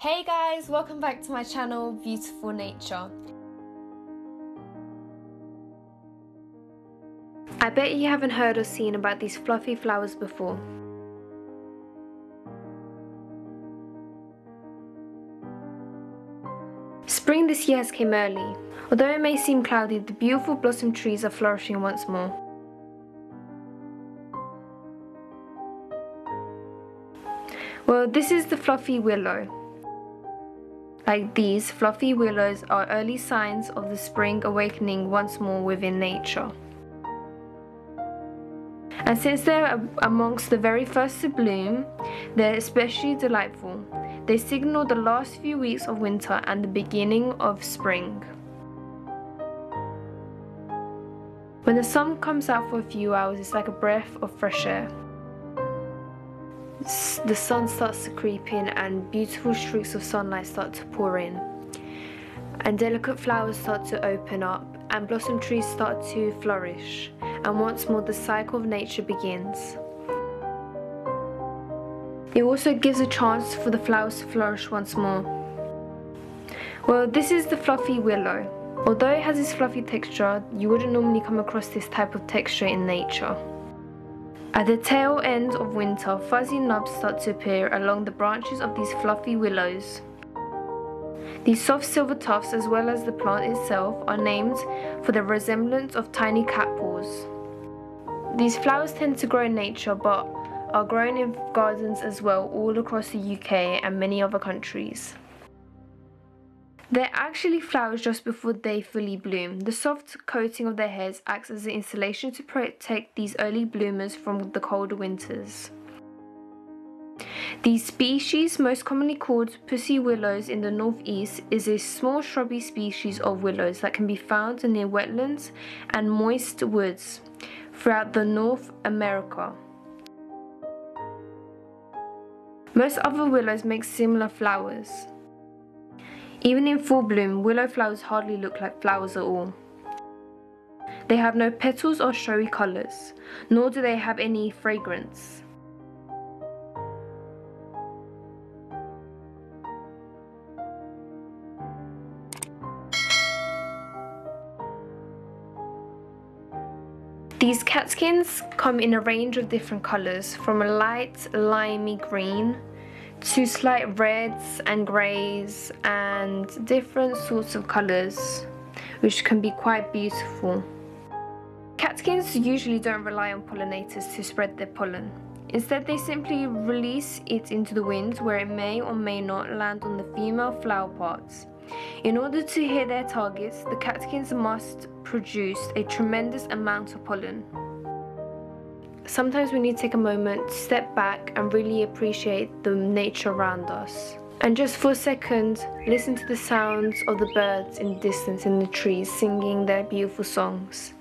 Hey guys, welcome back to my channel, Beautiful Nature. I bet you haven't heard or seen about these fluffy flowers before. Spring this year has came early. Although it may seem cloudy, the beautiful blossom trees are flourishing once more. Well, this is the fluffy willow. Like these, fluffy willows are early signs of the spring awakening once more within nature. And since they're amongst the very first to bloom, they're especially delightful. They signal the last few weeks of winter and the beginning of spring. When the sun comes out for a few hours, it's like a breath of fresh air. The sun starts to creep in and beautiful streaks of sunlight start to pour in. And delicate flowers start to open up and blossom trees start to flourish. And once more the cycle of nature begins. It also gives a chance for the flowers to flourish once more. Well, this is the fluffy willow. Although it has this fluffy texture, you wouldn't normally come across this type of texture in nature. At the tail end of winter, fuzzy knobs start to appear along the branches of these fluffy willows. These soft silver tufts, as well as the plant itself, are named for the resemblance of tiny cat paws. These flowers tend to grow in nature but are grown in gardens as well all across the UK and many other countries. They're actually flowers just before they fully bloom. The soft coating of their heads acts as an insulation to protect these early bloomers from the colder winters. These species, most commonly called pussy willows in the northeast, is a small shrubby species of willows that can be found near wetlands and moist woods throughout the North America. Most other willows make similar flowers. Even in full bloom, willow flowers hardly look like flowers at all. They have no petals or showy colours, nor do they have any fragrance. These catkins come in a range of different colours, from a light limey green to slight reds and greys and different sorts of colours, which can be quite beautiful. Catkins usually don't rely on pollinators to spread their pollen. Instead, they simply release it into the wind, where it may or may not land on the female flower parts. In order to hit their targets, the catkins must produce a tremendous amount of pollen. Sometimes we need to take a moment to step back and really appreciate the nature around us. And just for a second, listen to the sounds of the birds in the distance in the trees singing their beautiful songs.